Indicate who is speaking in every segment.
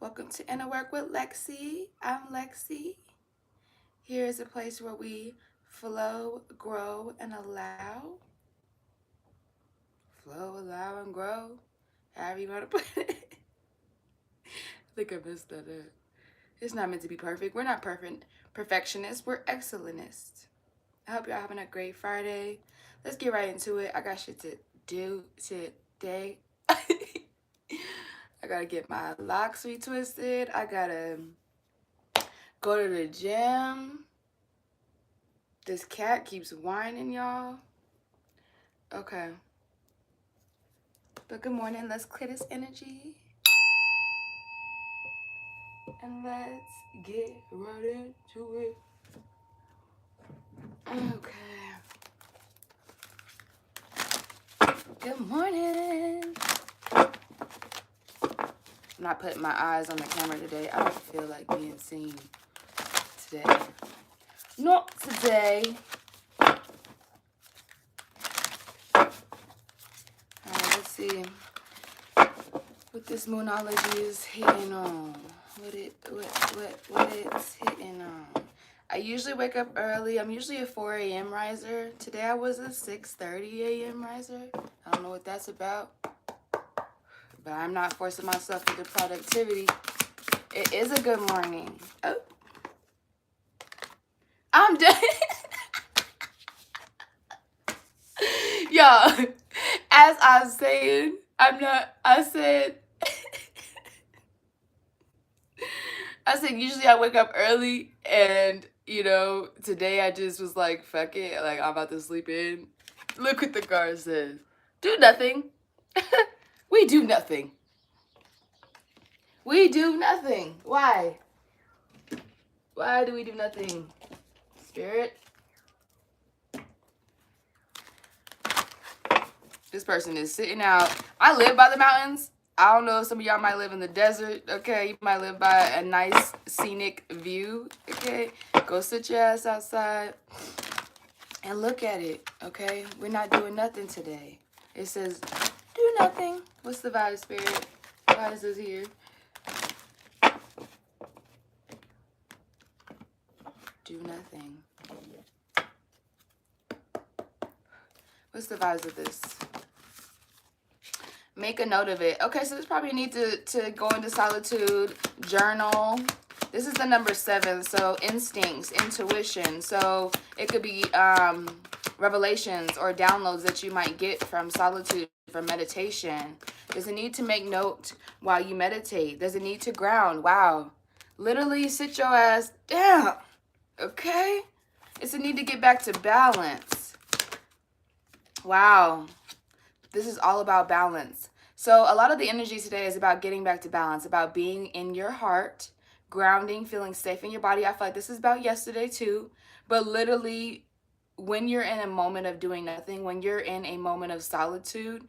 Speaker 1: Welcome to Innerwork with LEXi. I'm LEXi. Here is a place where we flow, grow, and allow. Flow, allow, and grow. However you want to put it. I think I messed that up. It's not meant to be perfect. We're not perfectionists. We're excellentists. I hope y'all having a great Friday. Let's get right into it. I got shit to do today. I gotta get my locks retwisted. I gotta go to the gym. This cat keeps whining, y'all. Okay. But good morning. Let's clear this energy. And let's get right into it. Okay. Good morning. I'm not putting my eyes on the camera today. I don't feel like being seen today. Not today. Alright, let's see what this moonology is hitting on. What it's hitting on. I usually wake up early. I'm usually a 4 a.m. riser. Today I was a 6:30 a.m. riser. I don't know what that's about. But I'm not forcing myself into productivity. It is a good morning. Oh. I'm done. Y'all, as I was saying, I said usually I wake up early and, today I just was like, fuck it. Like, I'm about to sleep in. Look what the card says. Do nothing. We do nothing. We do nothing. Why? Why do we do nothing? Spirit? This person is sitting out. I live by the mountains. I don't know if some of y'all might live in the desert, okay? You might live by a nice scenic view, okay? Go sit your ass outside and look at it, okay? We're not doing nothing today. It says, do nothing. What's the vibe, Spirit? Why is this here? Do nothing. What's the vibes of this? Make a note of it. Okay, so this probably need to go into solitude, journal. This is the number 7, so instincts, intuition. So it could be revelations or downloads that you might get from solitude, from meditation. There's a need to make note while you meditate. There's a need to ground. Wow. Literally sit your ass down, okay? It's a need to get back to balance. Wow. This is all about balance. So a lot of the energy today is about getting back to balance, about being in your heart, grounding, feeling safe in your body. I feel like this is about yesterday too, but literally when you're in a moment of doing nothing, when you're in a moment of solitude,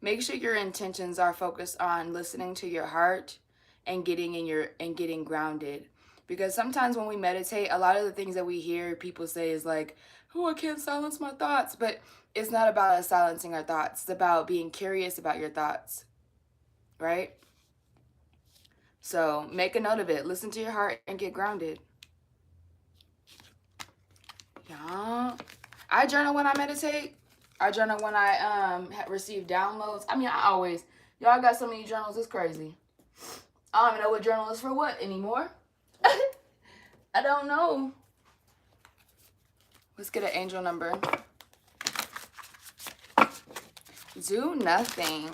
Speaker 1: make sure your intentions are focused on listening to your heart and getting grounded. Because sometimes when we meditate, a lot of the things that we hear people say is like, oh, I can't silence my thoughts. But it's not about us silencing our thoughts. It's about being curious about your thoughts, right? So make a note of it. Listen to your heart and get grounded. Yeah. I journal when I meditate. I journal when I receive downloads. I mean, y'all got so many journals, it's crazy. I don't even know what journal is for what anymore. I don't know. Let's get an angel number. Do nothing.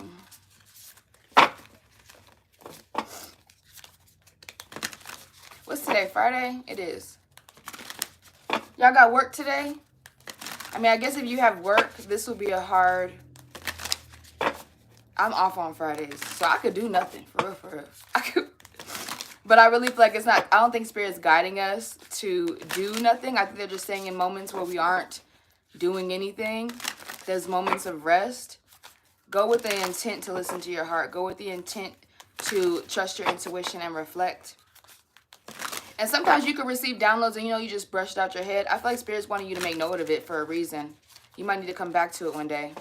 Speaker 1: What's today? Friday? It is. Y'all got work today? I mean, I guess if you have work, this will be a hard... I'm off on Fridays, so I could do nothing. For real. But I really feel like it's not... I don't think Spirit's guiding us to do nothing. I think they're just saying in moments where we aren't doing anything, there's moments of rest. Go with the intent to listen to your heart. Go with the intent to trust your intuition and reflect. And sometimes you can receive downloads and you just brushed out your head. I feel like Spirit's wanting you to make note of it for a reason. You might need to come back to it one day.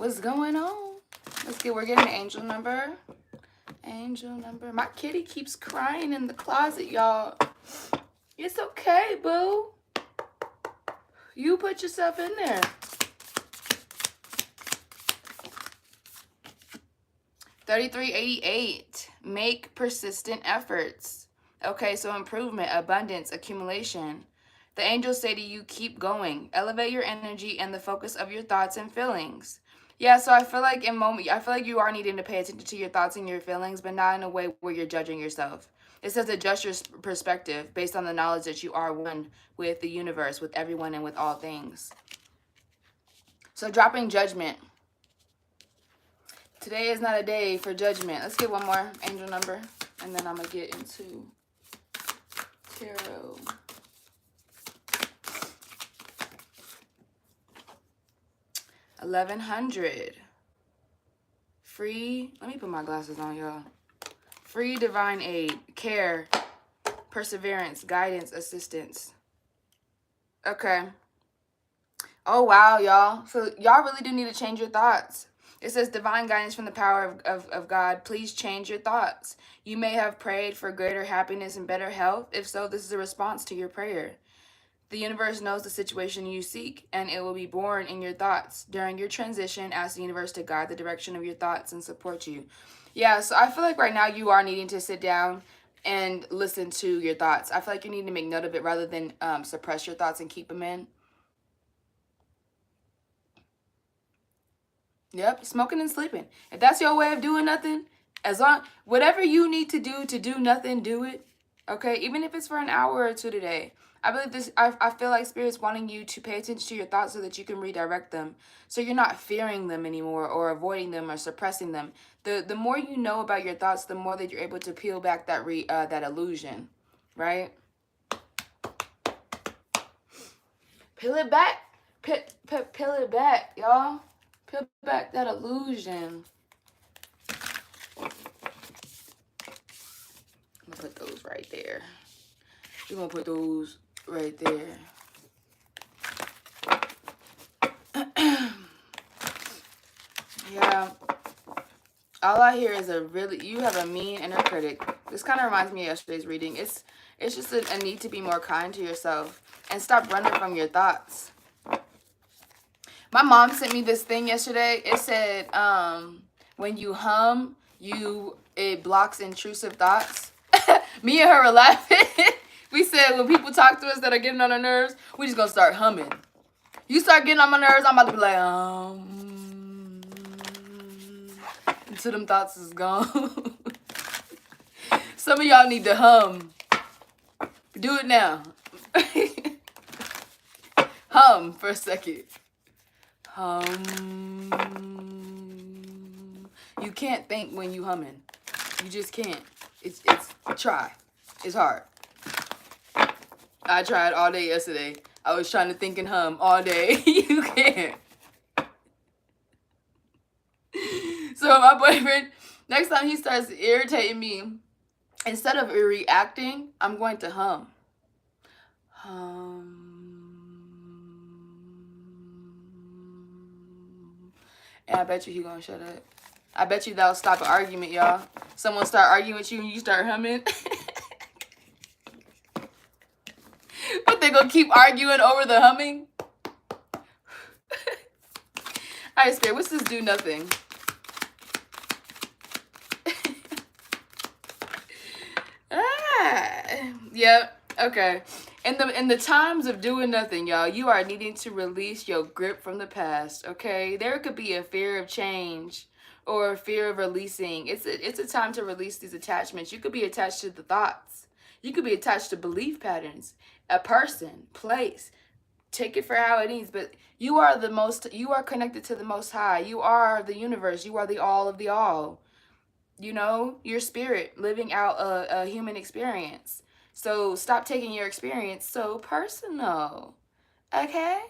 Speaker 1: What's going on? We're getting an angel number. Angel number. My kitty keeps crying in the closet, y'all. It's okay, boo. You put yourself in there. 3388. Make persistent efforts. Okay, so improvement, abundance, accumulation. The angels say to you, keep going. Elevate your energy and the focus of your thoughts and feelings. Yeah, so I feel like you are needing to pay attention to your thoughts and your feelings, but not in a way where you're judging yourself. It says adjust your perspective based on the knowledge that you are one with the universe, with everyone, and with all things. So dropping judgment. Today is not a day for judgment. Let's get one more angel number, and then I'm going to get into tarot. $1,100. Free. Let me put my glasses on, y'all. Free divine aid, care, perseverance, guidance, assistance. Okay. Oh, wow, y'all. So y'all really do need to change your thoughts. It says divine guidance from the power of God. Please change your thoughts. You may have prayed for greater happiness and better health. If so, this is a response to your prayer. The universe knows the situation you seek, and it will be born in your thoughts. During your transition, ask the universe to guide the direction of your thoughts and support you. Yeah, so I feel like right now you are needing to sit down and listen to your thoughts. I feel like you need to make note of it rather than suppress your thoughts and keep them in. Yep, smoking and sleeping. If that's your way of doing nothing, whatever you need to do nothing, do it. Okay, even if it's for an hour or two today. I believe this. I feel like Spirit's wanting you to pay attention to your thoughts so that you can redirect them, so you're not fearing them anymore or avoiding them or suppressing them. The more you know about your thoughts, the more that you're able to peel back that illusion, right? Peel it back, peel it back, y'all. Peel back that illusion. I'm gonna put those right there. We're gonna put those right there. Yeah. All I hear is you have a mean inner critic. This kind of reminds me of yesterday's reading. It's just a need to be more kind to yourself and stop running from your thoughts. My mom sent me this thing yesterday. It said, when you hum, it blocks intrusive thoughts. Me and her were laughing. We said when people talk to us that are getting on our nerves, we just gonna start humming. You start getting on my nerves, I'm about to be like, until them thoughts is gone. Some of y'all need to hum. Do it now. Hum for a second. Hum. You can't think when you humming. You just can't. It's try. It's hard. I tried all day yesterday. I was trying to think and hum all day. You can't. So my boyfriend, next time he starts irritating me, instead of reacting, I'm going to hum. Hum. And I bet you he gonna shut up. I bet you that'll stop an argument, y'all. Someone start arguing with you and you start humming. But they gonna keep arguing over the humming? Alright, Spirit, what's this do nothing? Yep, okay. In the times of doing nothing, y'all, you are needing to release your grip from the past, okay? There could be a fear of change or a fear of releasing. It's a time to release these attachments. You could be attached to the thoughts. You could be attached to belief patterns, a person, place. Take it for how it is, but you are connected to the Most High. You are the universe. You are the all of the all. You know, your spirit living out a human experience. So stop taking your experience so personal, okay?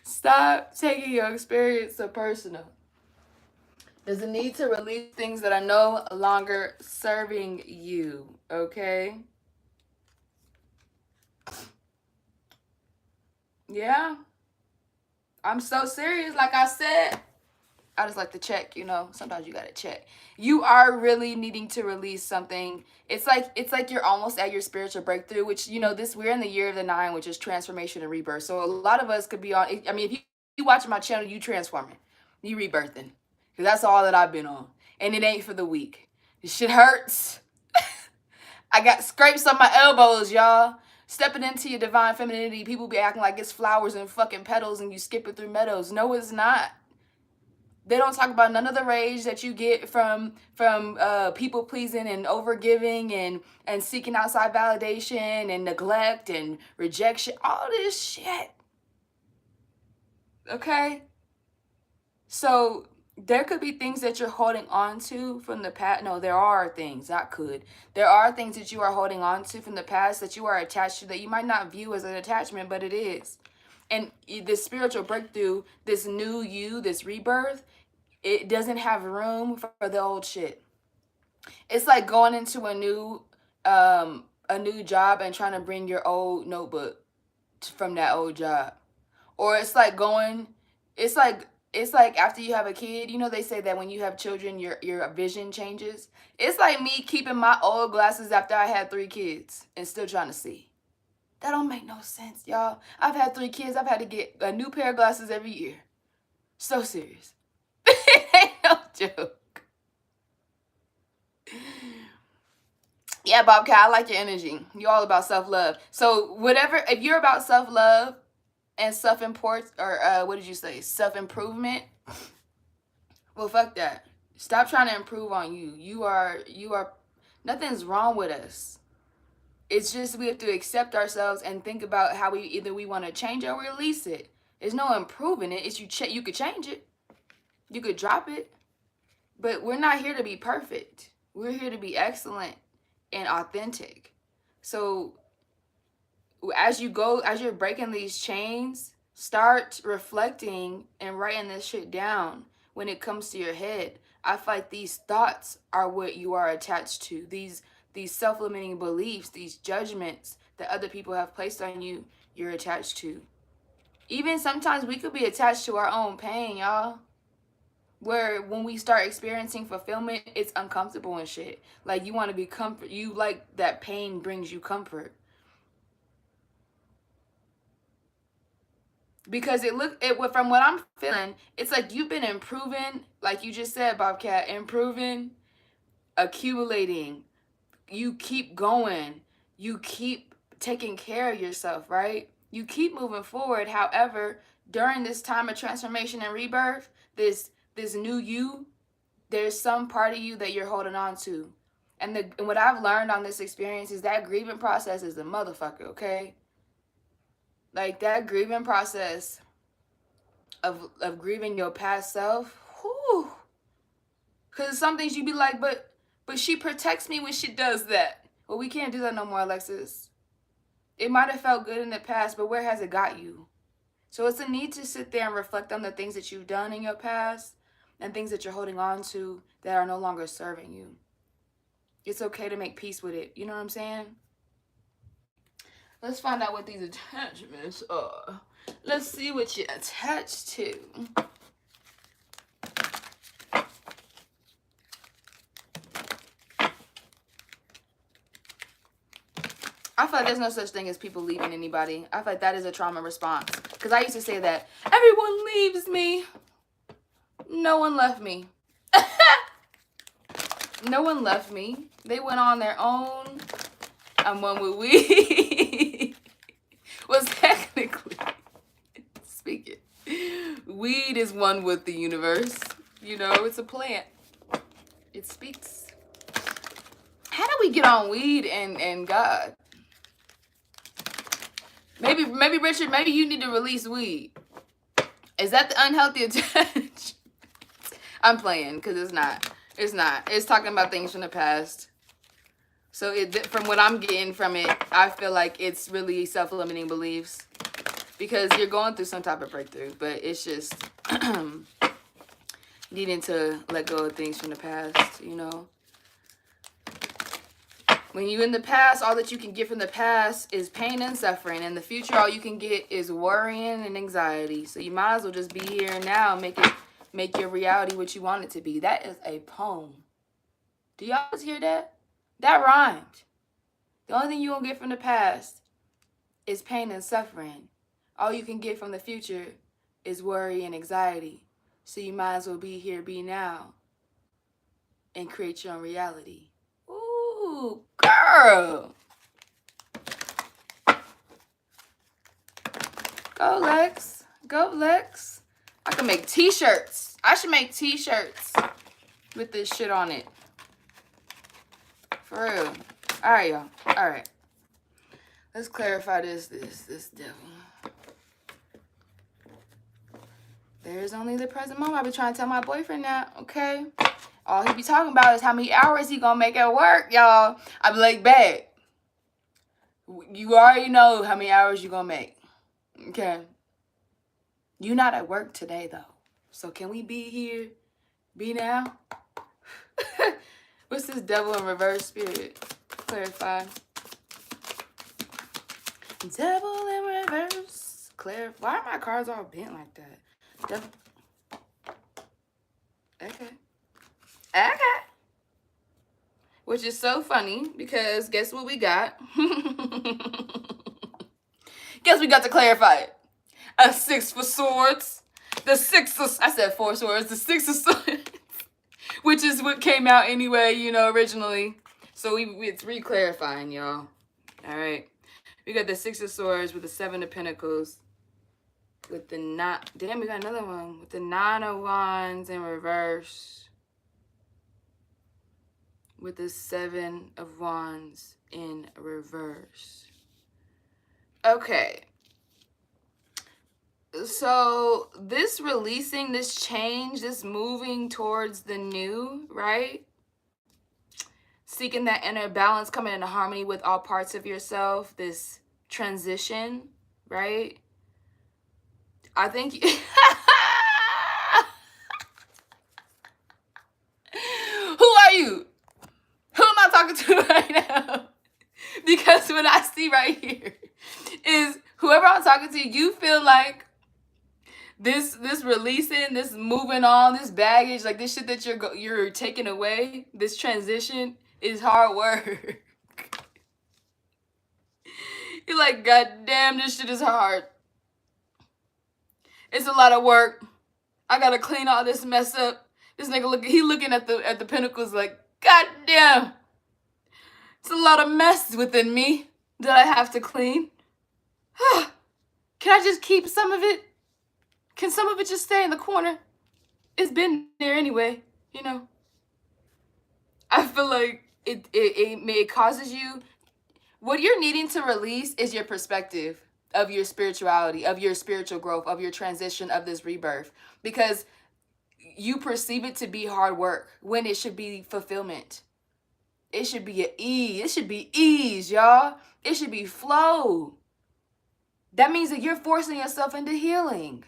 Speaker 1: Stop taking your experience so personal. There's a need to release things that are no longer serving you, okay? Yeah. I'm so serious. Like I said, I just like to check, you know. Sometimes you gotta check. You are really needing to release something. It's like you're almost at your spiritual breakthrough, which, you know, this we're in the year of the 9, which is transformation and rebirth. So a lot of us could be on. I mean, if you watch my channel, you transforming, you rebirthing, because that's all that I've been on, and it ain't for the weak. This shit hurts. I got scrapes on my elbows, y'all. Stepping into your divine femininity, people be acting like it's flowers and fucking petals and you skipping through meadows. No, it's not. They don't talk about none of the rage that you get from people pleasing and over giving and seeking outside validation and neglect and rejection. All this shit. Okay? So there could be things that you're holding on to from the past. No, there are things, not could. There are things that you are holding on to from the past that you are attached to that you might not view as an attachment, but it is. And this spiritual breakthrough, this new you, this rebirth, it doesn't have room for the old shit. It's like going into a new job and trying to bring your old notebook from that old job. Or it's like after you have a kid, you know, they say that when you have children your vision changes. It's like me keeping my old glasses after I had 3 kids and still trying to see. That don't make no sense, y'all. I've had 3 kids. I've had to get a new pair of glasses every year. So serious. It ain't no joke. Yeah, Bobcat, I like your energy. You're all about self-love. So whatever, if you're about self-love and self-import, or what did you say? Self-improvement. Well, fuck that. Stop trying to improve on you. You are, nothing's wrong with us. It's just we have to accept ourselves and think about how we want to change or release it. There's no improving it. It's you could change it. You could drop it. But we're not here to be perfect. We're here to be excellent and authentic. So as you're breaking these chains, start reflecting and writing this shit down when it comes to your head. I feel like these thoughts are what you are attached to. These self-limiting beliefs, these judgments that other people have placed on you, you're attached to. Even sometimes we could be attached to our own pain, y'all. Where when we start experiencing fulfillment, it's uncomfortable and shit. Like you want to be comfort. You like that pain brings you comfort. Because from what I'm feeling, it's like you've been improving, like you just said, Bobcat, improving, accumulating. You keep going. You keep taking care of yourself, right? You keep moving forward. However, during this time of transformation and rebirth, this new you, there's some part of you that you're holding on to. And what I've learned on this experience is that grieving process is a motherfucker, okay? Like that grieving process of grieving your past self, whew. Because some things you be like, but she protects me when she does that. Well, we can't do that no more, Alexis. It might have felt good in the past, but where has it got you? So it's a need to sit there and reflect on the things that you've done in your past and things that you're holding on to that are no longer serving you. It's okay to make peace with it. You know what I'm saying? Let's find out what these attachments are. Let's see what you're attached to. I feel like there's no such thing as people leaving anybody. I feel like that is a trauma response. Because I used to say that, everyone leaves me. No one left me. No one left me. They went on their own. I'm one with weed. Was technically speaking. Weed is one with the universe. You know, it's a plant. It speaks. How do we get on weed and God? Maybe Richard, maybe you need to release weed. Is that the unhealthy attachment? I'm playing because it's not. It's not. It's talking about things from the past. So from what I'm getting from it, I feel like it's really self-limiting beliefs because you're going through some type of breakthrough, but it's just needing to let go of things from the past, you know. When you in the past, all that you can get from the past is pain and suffering. In the future, all you can get is worrying and anxiety. So you might as well just be here and now and make your reality what you want it to be. That is a poem. Do y'all hear that? That rhymed. The only thing you gonna get from the past is pain and suffering. All you can get from the future is worry and anxiety. So you might as well be here, be now, and create your own reality. Ooh, girl. Go, Lex. Go, Lex. I can make t-shirts. I should make t-shirts with this shit on it. For real. All right, y'all. All right. Let's clarify this devil. There's only the present moment. I be trying to tell my boyfriend that, okay? All he be talking about is how many hours he gonna make at work, y'all. I be like, babe, you already know how many hours you gonna make, okay? You not at work today, though. So can we be here, be now? What's this devil in reverse spirit? Clarify. Devil in reverse. Why are my cards all bent like that? Devil. Okay. Which is so funny because guess what we got? Guess we got to clarify it. A 6 for swords. The 6 of... I said 4 swords. The 6 of swords. Which is what came out anyway, you know, originally. So it's re-clarifying, y'all. All right. We got the 6 of swords with the 7 of pentacles. With the 9... Damn, we got another one. With the 9 of wands in reverse. With the 7 of wands in reverse. Okay. So this releasing, this change, this moving towards the new, right? Seeking that inner balance, coming into harmony with all parts of yourself, this transition, right? I think... Who are you? Who am I talking to right now? Because what I see right here is whoever I'm talking to, you feel like this releasing, this moving on, this baggage, like this shit that you're taking away, this transition is hard work. You're like, God damn, this shit is hard. It's a lot of work. I gotta clean all this mess up. This nigga looking at the pentacles like, God damn. It's a lot of mess within me that I have to clean. Can I just keep some of it? Can some of it just stay in the corner? It's been there anyway, you know. I feel like it causes you... What you're needing to release is your perspective of your spirituality, of your spiritual growth, of your transition, of this rebirth. Because you perceive it to be hard work when it should be fulfillment. It should be an ease. It should be ease, y'all. It should be flow. That means that you're forcing yourself into healing.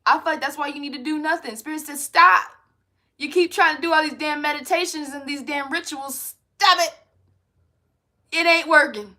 Speaker 1: I feel like that's why you need to do nothing. Spirit says, stop. You keep trying to do all these damn meditations and these damn rituals. Stop it. It ain't working.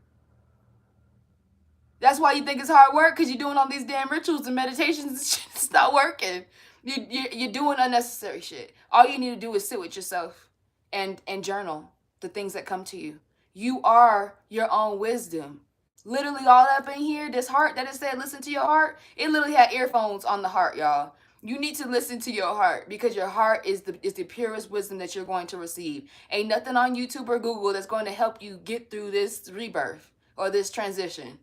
Speaker 1: That's why you think it's hard work, because you're doing all these damn rituals and meditations. It's not working. You're doing unnecessary shit. All you need to do is sit with yourself and journal the things that come to you. You are your own wisdom. Literally all up in here, this heart that it said listen to your heart, it literally had earphones on the heart, y'all. You need to listen to your heart, because your heart is the purest wisdom that you're going to receive. Ain't nothing on YouTube or Google that's going to help you get through this rebirth or this transition.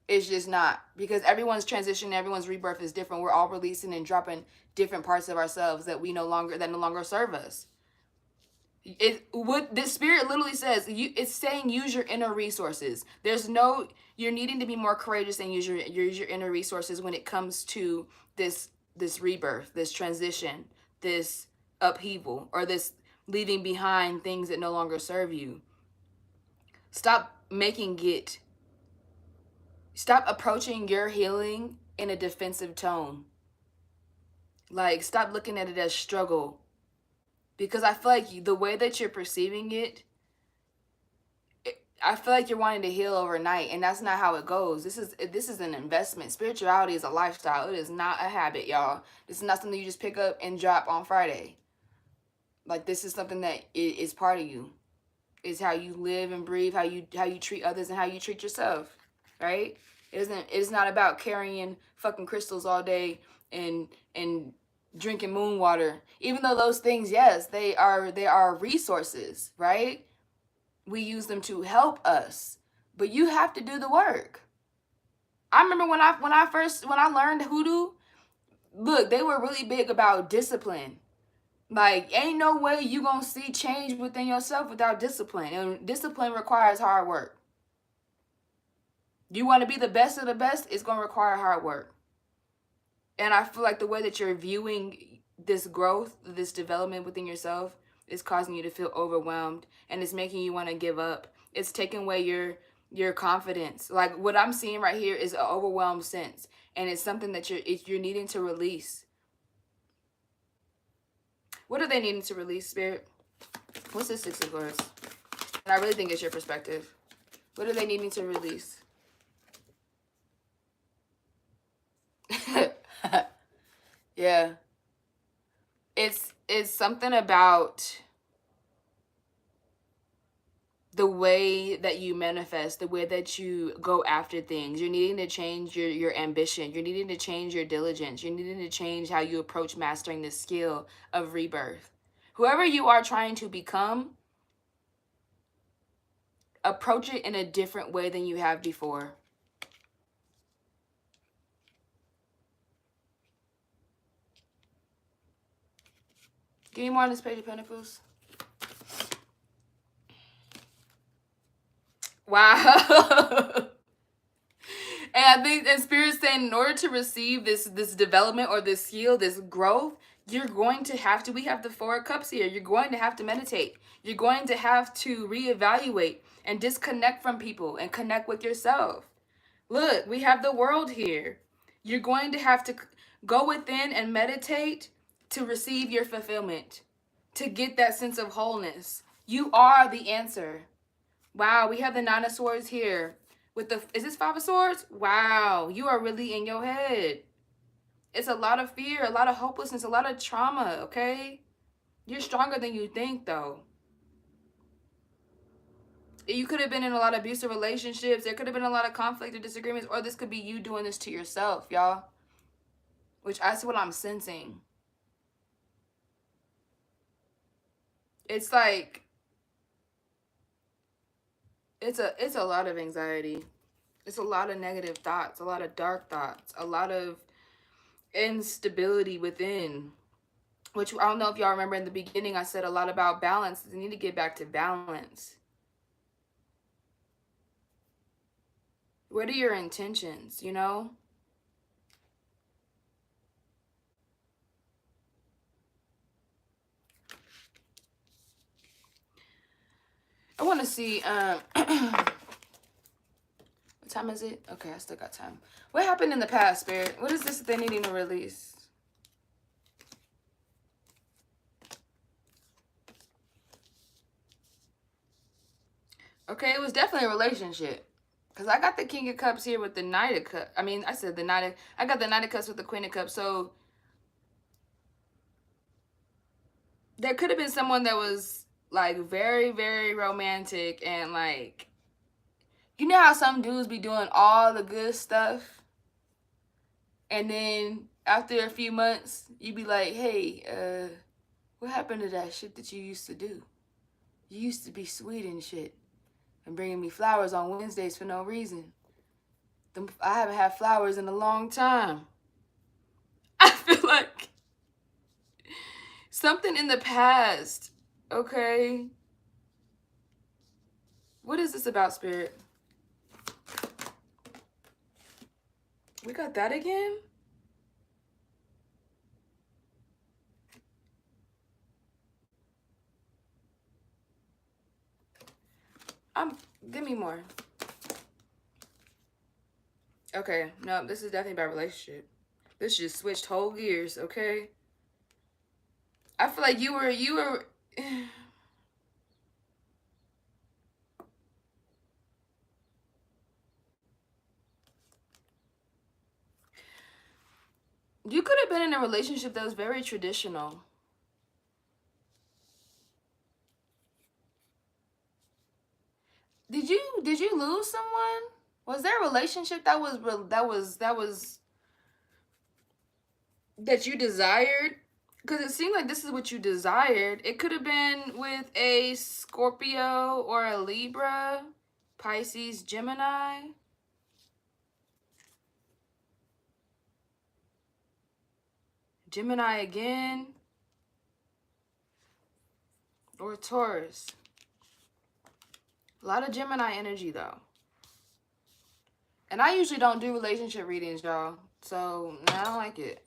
Speaker 1: It's just not, because everyone's transition, everyone's rebirth is different. We're all releasing and dropping different parts of ourselves that no longer serve us. What this spirit literally says, it's saying use your inner resources. You're needing to be more courageous and use your inner resources when it comes to this rebirth, this transition, this upheaval, or this leaving behind things that no longer serve you. Stop approaching your healing in a defensive tone. Like, stop looking at it as struggle. Because I feel like the way that you're perceiving it, I feel like you're wanting to heal overnight, and that's not how it goes. This is an investment. Spirituality is a lifestyle. It is not a habit, y'all. This is not something you just pick up and drop on Friday. Like, this is something that is part of you. It's how you live and breathe, how you treat others, and how you treat yourself, right? It's not about carrying fucking crystals all day and drinking moon water. Even though those things, yes, they are resources, right? We use them to help us, but you have to do the work. I remember when I learned hoodoo, look, they were really big about discipline. Like, ain't no way you gonna see change within yourself without discipline. And discipline requires hard work. You want to be the best of the best, it's gonna require hard work. And I feel like the way that you're viewing this growth, this development within yourself, is causing you to feel overwhelmed, and it's making you want to give up. It's taking away your confidence. Like, what I'm seeing right here is an overwhelmed sense, and it's something that you're needing to release. What are they needing to release, Spirit? What's the Six of Swords? And I really think it's your perspective. What are they needing to release? Yeah. It's something about the way that you manifest, the way that you go after things. You're needing to change your ambition. You're needing to change your diligence. You're needing to change how you approach mastering the skill of rebirth. Whoever you are trying to become, approach it in a different way than you have before. Give me more on this Page of Pentacles. Wow. And I think, and Spirit's saying, in order to receive this development or this heal, this growth, you're going to have to, we have the Four of Cups here. You're going to have to meditate. You're going to have to reevaluate and disconnect from people and connect with yourself. Look, we have the World here. You're going to have to go within and meditate to receive your fulfillment, to get that sense of wholeness. You are the answer. Wow, we have the Nine of Swords here. With the, is this Five of Swords? Wow, you are really in your head. It's a lot of fear, a lot of hopelessness, a lot of trauma, okay? You're stronger than you think, though. You could have been in a lot of abusive relationships. There could have been a lot of conflict or disagreements, or this could be you doing this to yourself, y'all. Which that's what I'm sensing. It's like, it's a lot of anxiety. It's a lot of negative thoughts, a lot of dark thoughts, a lot of instability within. Which, I don't know if y'all remember in the beginning, I said a lot about balance. You need to get back to balance. What are your intentions, you know? I want to see, what time is it? Okay, I still got time. What happened in the past, Spirit? What is this that they're needing to release? Okay, it was definitely a relationship. Because I got the King of Cups here with the Knight of Cups. I mean, I said the Knight of... I got the Knight of Cups with the Queen of Cups. So, there could have been someone that was, like, very, very romantic. And, like... You know how some dudes be doing all the good stuff? And then, after a few months, you be like, hey, what happened to that shit that you used to do? You used to be sweet and shit. And bringing me flowers on Wednesdays for no reason. I haven't had flowers in a long time. I feel like something in the past, okay? What is this about, Spirit? We got that again? Give me more. Okay, no, this is definitely about relationship. This just switched whole gears, okay? I feel like you were You could have been in a relationship that was very traditional. Did you lose someone? Was there a relationship that you desired? Because it seemed like this is what you desired. It could have been with a Scorpio or a Libra, Pisces, Gemini. Gemini again. Or Taurus. A lot of Gemini energy though. And I usually don't do relationship readings, y'all. So I don't like it.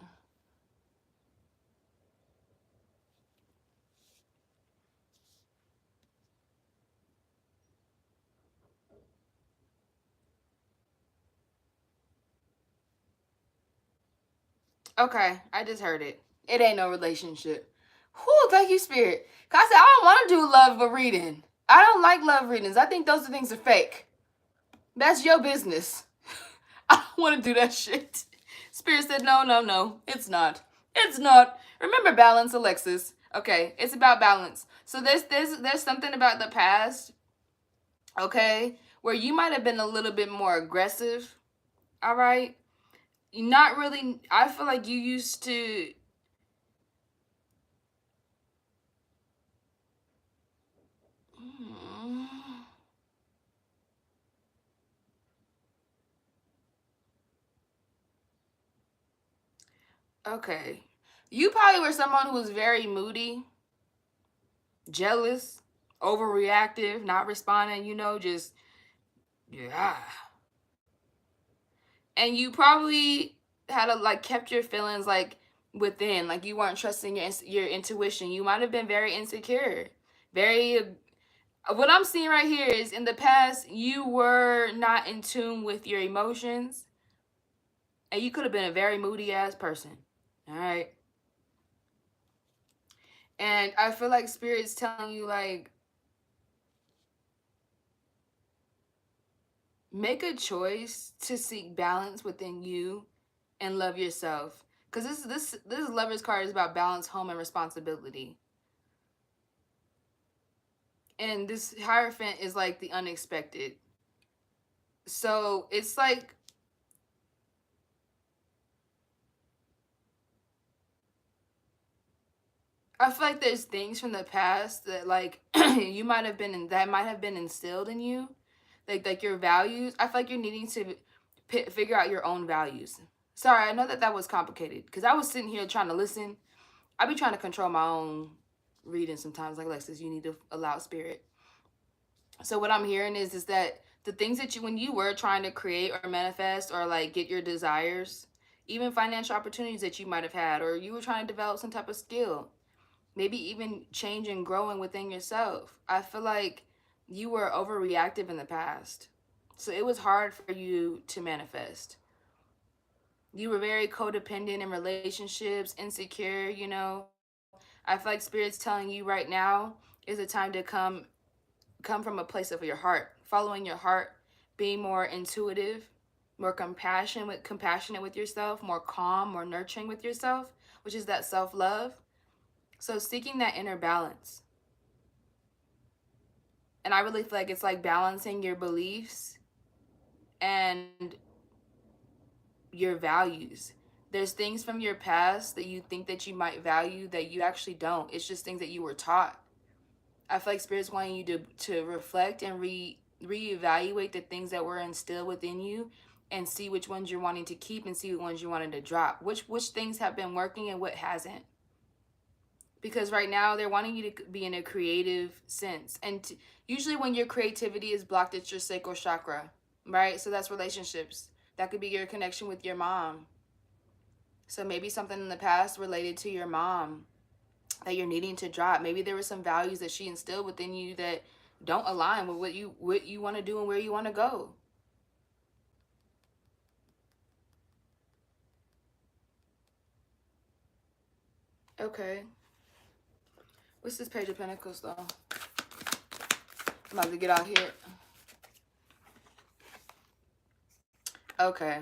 Speaker 1: Okay, I just heard it. It ain't no relationship. Whew, thank you, Spirit. Cause I said I don't want to do love reading. I don't like love readings. I think those things are fake. That's your business. I don't want to do that shit. Spirit said, no, no, no. It's not. It's not. Remember balance, Alexis. Okay, it's about balance. So there's something about the past, okay, where you might have been a little bit more aggressive. All right. Not really. I feel like you used to. Okay. You probably were someone who was very moody, jealous, overreactive, not responding, just, yeah. And you probably had kept your feelings within, like you weren't trusting your intuition. You might have been very insecure, very. What I'm seeing right here is in the past you were not in tune with your emotions, and you could have been a very moody ass person. All right. And I feel like Spirit's telling you, make a choice to seek balance within you and love yourself. Because this Lover's card is about balance, home, and responsibility. And this Hierophant is like the unexpected. So it's like, I feel like there's things from the past that you might have been that might have been instilled in you, like your values. I feel like you're needing to figure out your own values. Sorry, I know that was complicated because I was sitting here trying to listen. I be trying to control my own reading sometimes. Like Alexis, you need to allow Spirit. So what I'm hearing is that the things that when you were trying to create or manifest or get your desires, even financial opportunities that you might have had, or you were trying to develop some type of skill, maybe even change and growing within yourself. I feel like you were overreactive in the past. So it was hard for you to manifest. You were very codependent in relationships, insecure. I feel like Spirit's telling you right now is a time to come from a place of your heart, following your heart, being more intuitive, more compassionate with yourself, more calm, more nurturing with yourself, which is that self-love. So seeking that inner balance. And I really feel like it's like balancing your beliefs and your values. There's things from your past that you think that you might value that you actually don't. It's just things that you were taught. I feel like Spirit's wanting you to reflect and reevaluate the things that were instilled within you and see which ones you're wanting to keep and see which ones you wanted to drop. Which things have been working and what hasn't. Because right now they're wanting you to be in a creative sense. And usually when your creativity is blocked, it's your sacral chakra, right? So that's relationships. That could be your connection with your mom. So maybe something in the past related to your mom that you're needing to drop. Maybe there were some values that she instilled within you that don't align with what you want to do and where you want to go. Okay. What's this Page of Pentacles though? I'm about to get out here. Okay.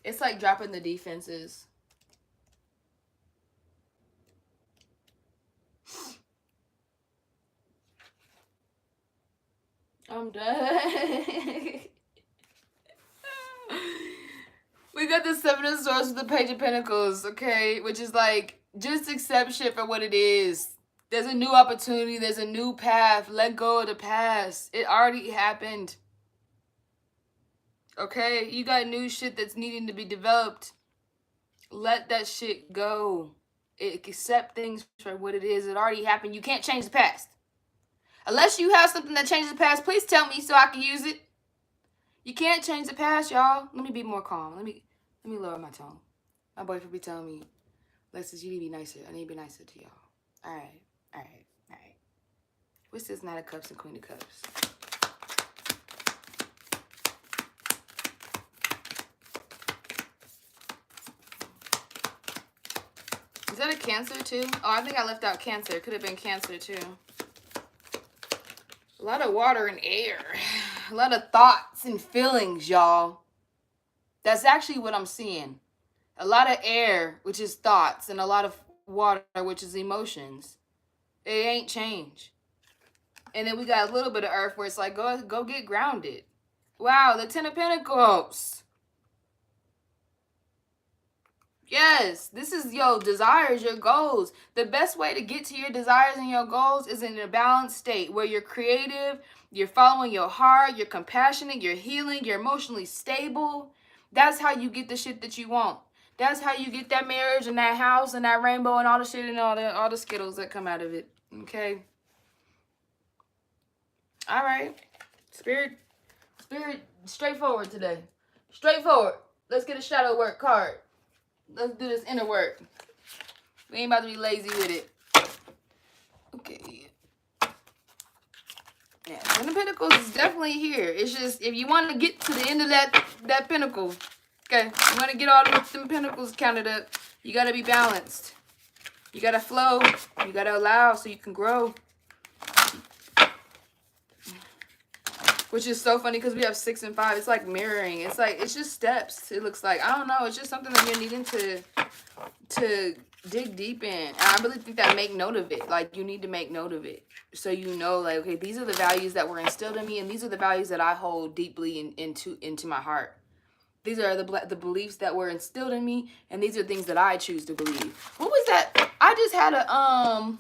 Speaker 1: It's like dropping the defenses. I'm done. We got the Seven of Swords with the Page of Pentacles, okay? Which is like, just accept shit for what it is. There's a new opportunity. There's a new path. Let go of the past. It already happened. Okay? You got new shit that's needing to be developed. Let that shit go. Accept things for what it is. It already happened. You can't change the past. Unless you have something that changes the past, please tell me so I can use it. You can't change the past, y'all. Let me be more calm. Let me lower my tone. My boyfriend be telling me, Lexi, you need to be nicer. I need to be nicer to y'all. All right. What's this Knight of Cups and Queen of Cups? Is that a Cancer too? Oh, I think I left out Cancer. Could have been Cancer too. A lot of water and air. A lot of thoughts and feelings, y'all. That's actually what I'm seeing. A lot of air, which is thoughts, and a lot of water, which is emotions. It ain't change. And then we got a little bit of earth where it's like, go get grounded. Wow, the Ten of Pentacles. Yes, this is your desires, your goals. The best way to get to your desires and your goals is in a balanced state where you're creative, you're following your heart, you're compassionate, you're healing, you're emotionally stable. That's how you get the shit that you want. That's how you get that marriage and that house and that rainbow and all the shit and all the Skittles that come out of it. Okay? All right. Spirit, straightforward today. Straightforward. Let's get a shadow work card. Let's do this inner work. We ain't about to be lazy with it. Okay. Yeah, Ten of Pentacles is definitely here. It's just, if you want to get to the end of that pentacle, okay, you want to get all them pentacles counted up, you got to be balanced. You got to flow. You got to allow so you can grow. Which is so funny because we have 6 and 5. It's like mirroring. It's like, it's just steps. It looks like, I don't know. It's just something that you're needing to dig deep in. And I really think that make note of it. Like, you need to make note of it. So you know, like, okay, these are the values that were instilled in me. And these are the values that I hold deeply into my heart. These are the beliefs that were instilled in me. And these are things that I choose to believe. What was that? I just had I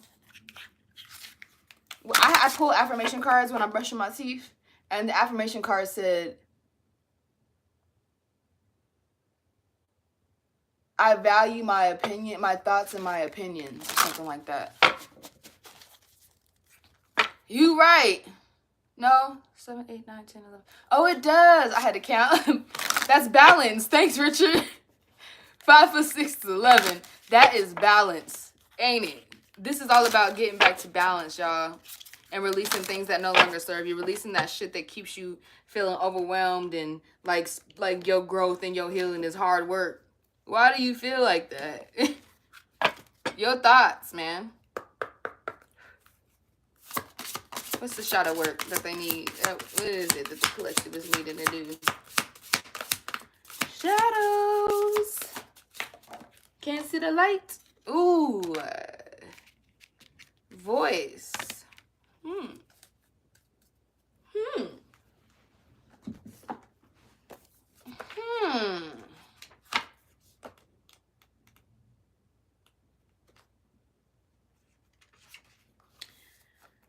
Speaker 1: pull affirmation cards when I'm brushing my teeth. And the affirmation card said, I value my opinion, my thoughts and my opinions, or something like that. You right. No, 7, 8, 9, 10, 11. Oh, it does. I had to count. That's balance. Thanks, Richard. 5 for 6 is 11. That is balance, ain't it? This is all about getting back to balance, y'all. And releasing things that no longer serve you. Releasing that shit that keeps you feeling overwhelmed and like your growth and your healing is hard work. Why do you feel like that? Your thoughts, man. What's the shadow work that they need? What is it that the collective is needing to do? Shadows. Can't see the light. Ooh. Voice.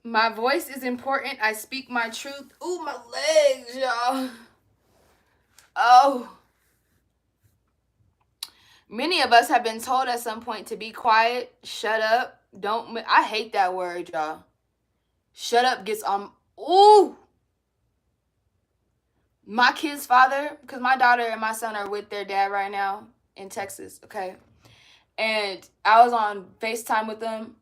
Speaker 1: My voice is important. I speak my truth. Ooh, my legs, y'all. Oh. Many of us have been told at some point to be quiet, shut up, don't. I hate that word, y'all. Shut up gets on. Ooh. My kid's father, because my daughter and my son are with their dad right now in Texas, okay? And I was on FaceTime with them.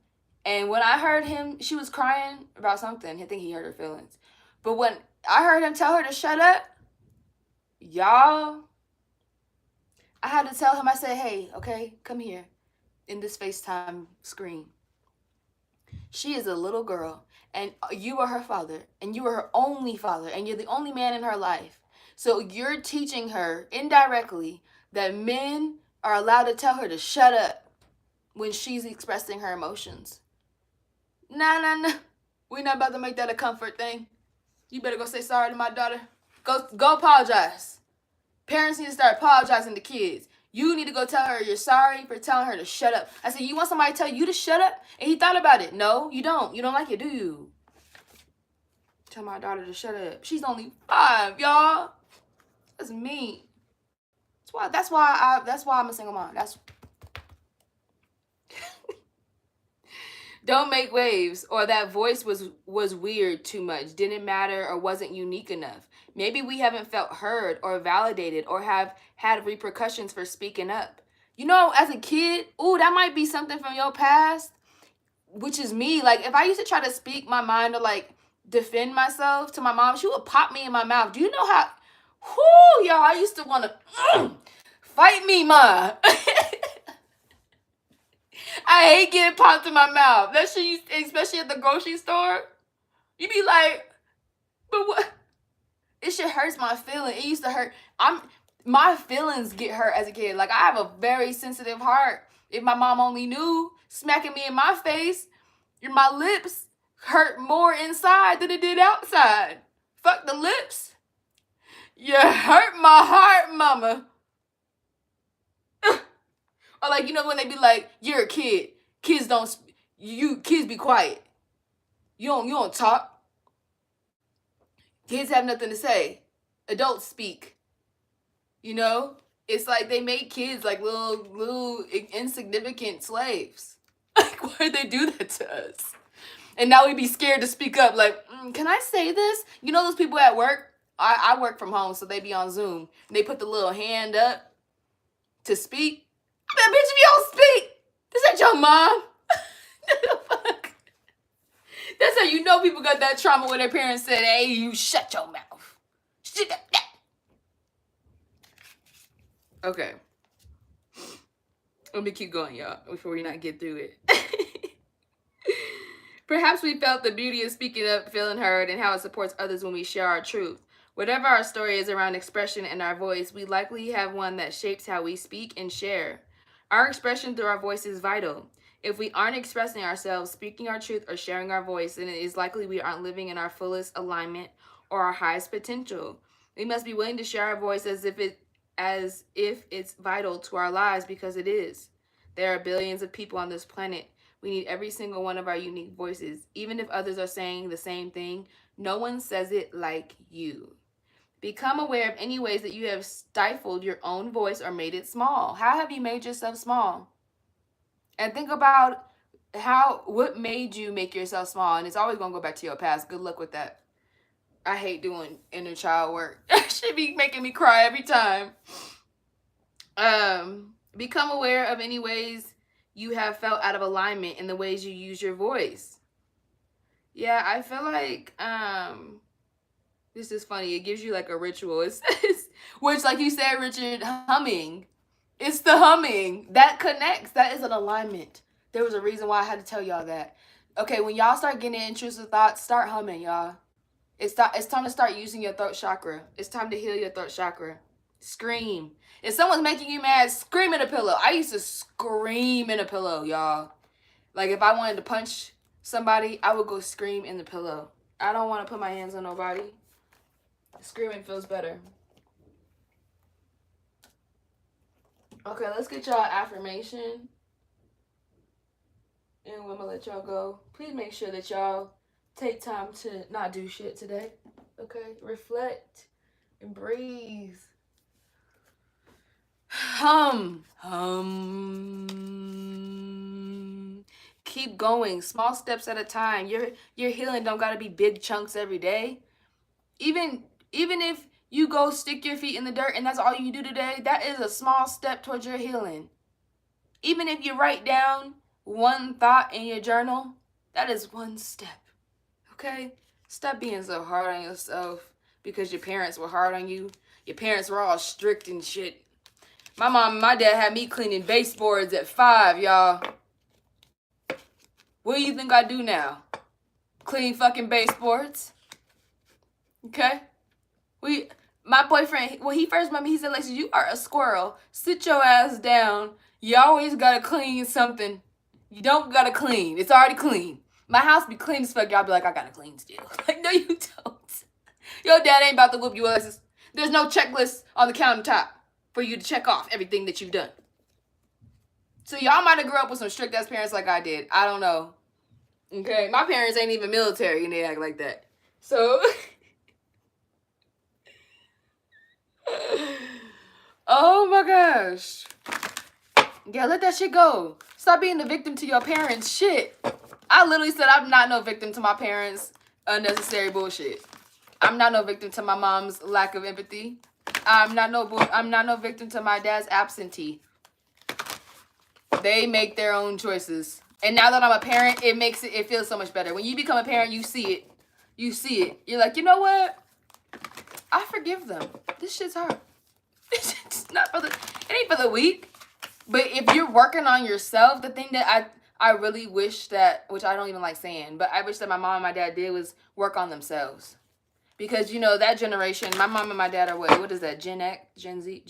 Speaker 1: And when I heard him, she was crying about something. I think he hurt her feelings. But when I heard him tell her to shut up, y'all, I had to tell him, I said, hey, okay, come here in this FaceTime screen. She is a little girl, and you are her father, and you are her only father, and you're the only man in her life. So you're teaching her indirectly that men are allowed to tell her to shut up when she's expressing her emotions. Nah. We're not about to make that a comfort thing. You better go say sorry to my daughter. Go apologize. Parents need to start apologizing to kids. You need to go tell her you're sorry for telling her to shut up. I said, you want somebody to tell you to shut up? And he thought about it. No, you don't. You don't like it, do you? Tell my daughter to shut up. She's only 5, y'all. That's mean. That's why I'm a single mom. Don't make waves, or that voice was weird too much, didn't matter, or wasn't unique enough. Maybe we haven't felt heard or validated or have had repercussions for speaking up. You know, as a kid, that might be something from your past, which is me. Like, if I used to try to speak my mind or, like, defend myself to my mom, she would pop me in my mouth. Do you know how, y'all, I used to want to, fight me, ma. I hate getting popped in my mouth. That shit, especially at the grocery store. You be like, but what? It shit hurts my feelings. It used to hurt. My feelings get hurt as a kid. Like, I have a very sensitive heart. If my mom only knew, smacking me in my face, my lips hurt more inside than it did outside. Fuck the lips. You hurt my heart, mama. Or, like, you know, when they be like, you're a kid. Kids be quiet. You don't talk. Kids have nothing to say. Adults speak. You know? It's like they make kids like little insignificant slaves. Like, why did they do that to us? And now we be scared to speak up. Like, can I say this? You know those people at work? I work from home, so they be on Zoom. And they put the little hand up to speak. Man, bitch, if you don't speak, this ain't your mom. Fuck. That's how you know people got that trauma when their parents said, hey, you shut your mouth. Shut up. Okay. Let me keep going, y'all, before we not get through it. Perhaps we felt the beauty of speaking up, feeling heard, and how it supports others when we share our truth. Whatever our story is around expression and our voice, we likely have one that shapes how we speak and share. Our expression through our voice is vital. If we aren't expressing ourselves, speaking our truth, or sharing our voice, then it is likely we aren't living in our fullest alignment or our highest potential. We must be willing to share our voice as if it's vital to our lives, because it is. There are billions of people on this planet. We need every single one of our unique voices. Even if others are saying the same thing, no one says it like you. Become aware of any ways that you have stifled your own voice or made it small. How have you made yourself small? And think about what made you make yourself small. And it's always going to go back to your past. Good luck with that. I hate doing inner child work. It should be making me cry every time. Become aware of any ways you have felt out of alignment in the ways you use your voice. Yeah, I feel like this is funny. It gives you like a ritual. It's which, like you said, Richard, humming. It's the humming that connects. That is an alignment. There was a reason why I had to tell y'all that. Okay, when y'all start getting intrusive thoughts, start humming, y'all. It's time to start using your throat chakra. It's time to heal your throat chakra. Scream. If someone's making you mad, scream in a pillow. I used to scream in a pillow, y'all. Like, if I wanted to punch somebody, I would go scream in the pillow. I don't want to put my hands on nobody. Screaming feels better. Okay, let's get y'all affirmation. And I'm gonna let y'all go. Please make sure that y'all take time to not do shit today. Okay? Reflect and breathe. Hum. Keep going. Small steps at a time. Your healing don't gotta be big chunks every day. Even if you go stick your feet in the dirt and that's all you do today, that is a small step towards your healing. Even if you write down one thought in your journal, that is one step. Okay? Stop being so hard on yourself because your parents were hard on you. Your parents were all strict and shit. My mom and my dad had me cleaning baseboards at 5, y'all. What do you think I do now? Clean fucking baseboards? Okay? My boyfriend, when he first met me, he said, "Lexi, you are a squirrel. Sit your ass down. You always gotta clean something. You don't gotta clean. It's already clean. My house be clean as fuck. Y'all be like, I gotta clean still. Like, no, you don't. Your dad ain't about to whoop you, Alexis. There's no checklist on the countertop for you to check off everything that you've done. So y'all might have grew up with some strict ass parents like I did. I don't know. Okay, my parents ain't even military and they act like that. So, oh my gosh. Yeah, let that shit go. Stop being the victim to your parents. Shit. I literally said I'm not no victim to my parents' unnecessary bullshit. I'm not no victim to my mom's lack of empathy. I'm not no victim to my dad's absentee. They make their own choices. And now that I'm a parent, it feels so much better. When you become a parent, you see it. You see it. You're like, you know what? I forgive them. This shit's hard. It's not for it ain't for the weak. But if you're working on yourself, the thing that I really wish that, which I don't even like saying, but I wish that my mom and my dad did was work on themselves. Because, you know, that generation, my mom and my dad are what is that, Gen X, Gen Z?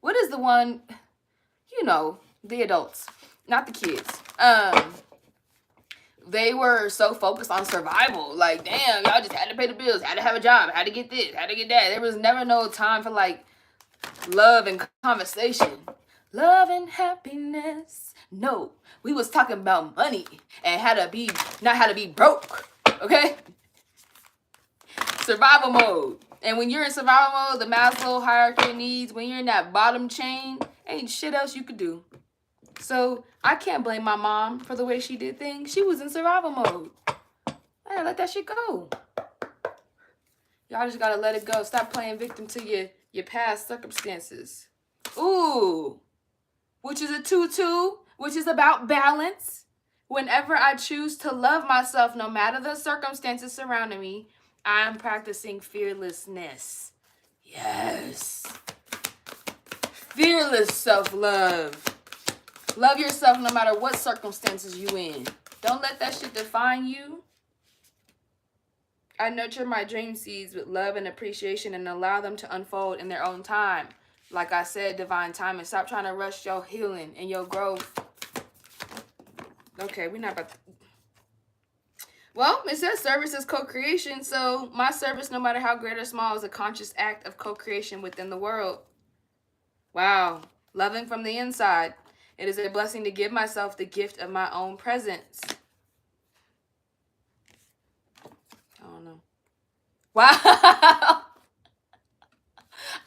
Speaker 1: What is the one, you know, the adults, not the kids. They were so focused on survival. Like, damn, y'all just had to pay the bills, had to have a job, had to get this, had to get that. There was never no time for, like, love and conversation. Love and happiness. No, we was talking about money and not how to be broke. Okay? Survival mode. And when you're in survival mode, the Maslow hierarchy of needs, when you're in that bottom chain, ain't shit else you could do. So I can't blame my mom for the way she did things. She was in survival mode. I gotta let that shit go. Y'all just gotta let it go. Stop playing victim to your past circumstances. Ooh. Which is a 2-2, which is about balance. Whenever I choose to love myself, no matter the circumstances surrounding me, I'm practicing fearlessness. Yes. Fearless self-love. Love yourself no matter what circumstances you in. Don't let that shit define you. I nurture my dream seeds with love and appreciation and allow them to unfold in their own time. Like I said, divine timing. Stop trying to rush your healing and your growth. Okay, we're not about to... Well, it says service is co-creation. So my service, no matter how great or small, is a conscious act of co-creation within the world. Wow. Loving from the inside. It is a blessing to give myself the gift of my own presence. I don't know. Wow.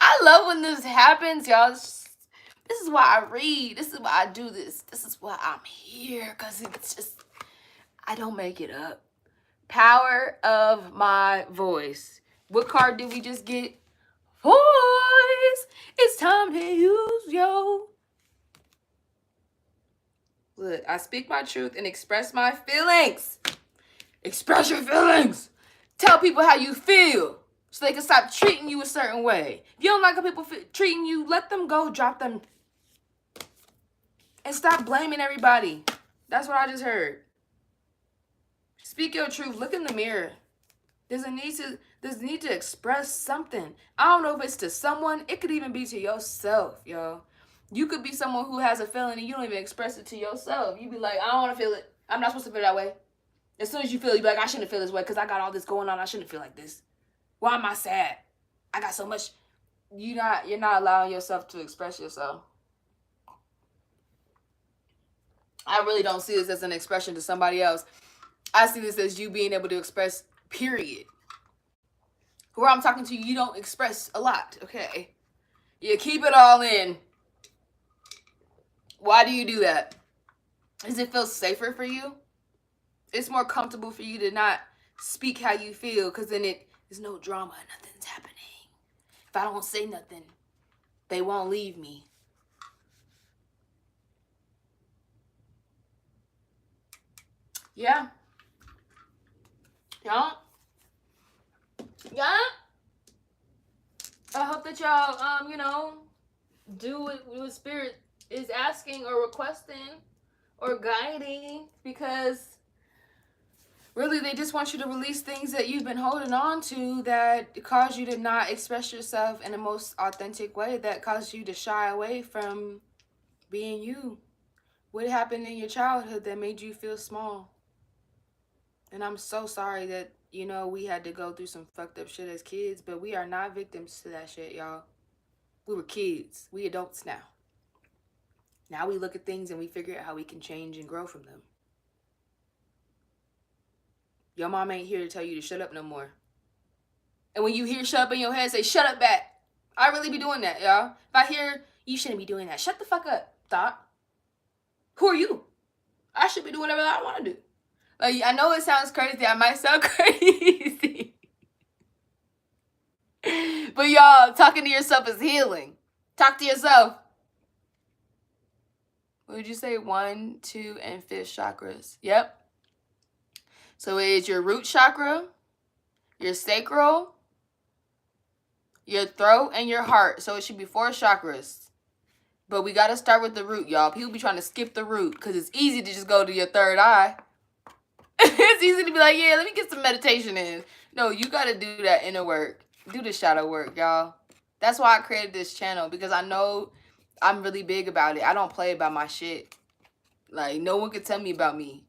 Speaker 1: I love when this happens, y'all. This is why I read. This is why I do this. This is why I'm here. Because it's just, I don't make it up. Power of my voice. What card did we just get? Voice. It's time to use yo. Look, I speak my truth and express my feelings. Express your feelings. Tell people how you feel so they can stop treating you a certain way. If you don't like how people treating you, let them go, drop them. And stop blaming everybody. That's what I just heard. Speak your truth. Look in the mirror. There's a need to express something. I don't know if it's to someone. It could even be to yourself, yo. You could be someone who has a feeling and you don't even express it to yourself. You be like, I don't want to feel it. I'm not supposed to feel that way. As soon as you feel it, you be like, I shouldn't feel this way because I got all this going on. I shouldn't feel like this. Why am I sad? I got so much. You're not allowing yourself to express yourself. I really don't see this as an expression to somebody else. I see this as you being able to express, period. Where I'm talking to you, you don't express a lot, okay? You keep it all in. Why do you do that? Does it feel safer for you? It's more comfortable for you to not speak how you feel because then there's no drama. Nothing's happening. If I don't say nothing, they won't leave me. Yeah. Yeah. Yeah. I hope that y'all, do what Spirit is asking or requesting or guiding, because Really, they just want you to release things that you've been holding on to that cause you to not express yourself in the most authentic way, that caused you to shy away from being you. What happened in your childhood that made you feel small? And I'm so sorry that, you know, we had to go through some fucked up shit as kids, but we are not victims to that shit, y'all. We were kids. We adults now. Now we look at things and we figure out how we can change and grow from them. Your mom ain't here to tell you to shut up no more. And when you hear shut up in your head, say shut up back. I really be doing that, y'all. If I hear you shouldn't be doing that, shut the fuck up, thought. Who are you? I should be doing whatever I want to do. Like, I know it sounds crazy. I might sound crazy. But y'all, talking to yourself is healing. Talk to yourself. What would you say? 1, 2, and 5th chakras. Yep. So it's your root chakra, your sacral, your throat, and your heart. So it should be 4 chakras. But we got to start with the root, y'all. People be trying to skip the root because it's easy to just go to your third eye. It's easy to be like, yeah, let me get some meditation in. No, you got to do that inner work. Do the shadow work, y'all. That's why I created this channel, because I know I'm really big about it. I don't play about my shit. Like, no one could tell me about me.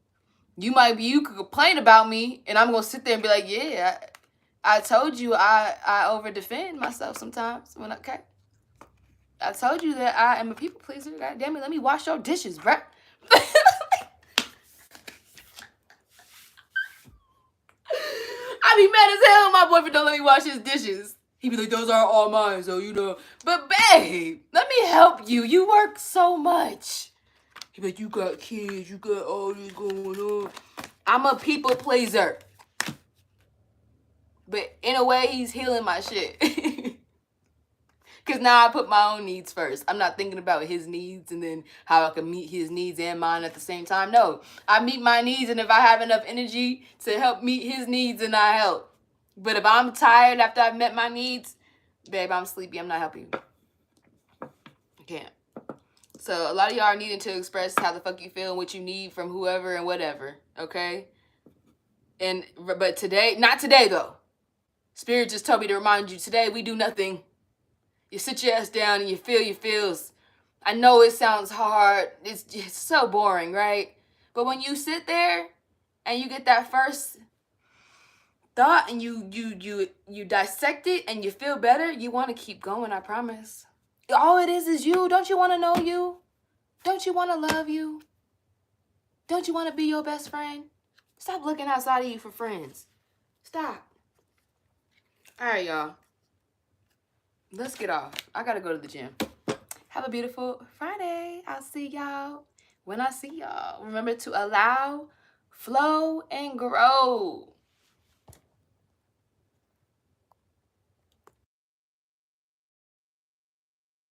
Speaker 1: You could complain about me, and I'm going to sit there and be like, yeah, I told you I over-defend myself sometimes. Okay. I told you that I am a people pleaser. God damn it, let me wash your dishes, bruh. I be mad as hell when my boyfriend don't let me wash his dishes. He be like, those are all mine, so you know. But babe, let me help you. You work so much. He be like, you got kids, you got all this going on. I'm a people pleaser. But in a way, he's healing my shit. Because now I put my own needs first. I'm not thinking about his needs and then how I can meet his needs and mine at the same time. No, I meet my needs, and if I have enough energy to help meet his needs, then I help. But if I'm tired after I've met my needs, babe, I'm sleepy. I'm not helping you. I can't. So a lot of y'all are needing to express how the fuck you feel and what you need from whoever and whatever, okay? But today, not today though. Spirit just told me to remind you, today we do nothing. You sit your ass down and you feel your feels. I know it sounds hard. It's just so boring, right? But when you sit there and you get that first thought and you dissect it and you feel better, you want to keep going, I promise. All it is you. Don't you want to know you? Don't you want to love you? Don't you want to be your best friend? Stop looking outside of you for friends. Stop. All right, y'all. Let's get off. I got to go to the gym. Have a beautiful Friday. I'll see y'all when I see y'all. Remember to allow, flow, and grow.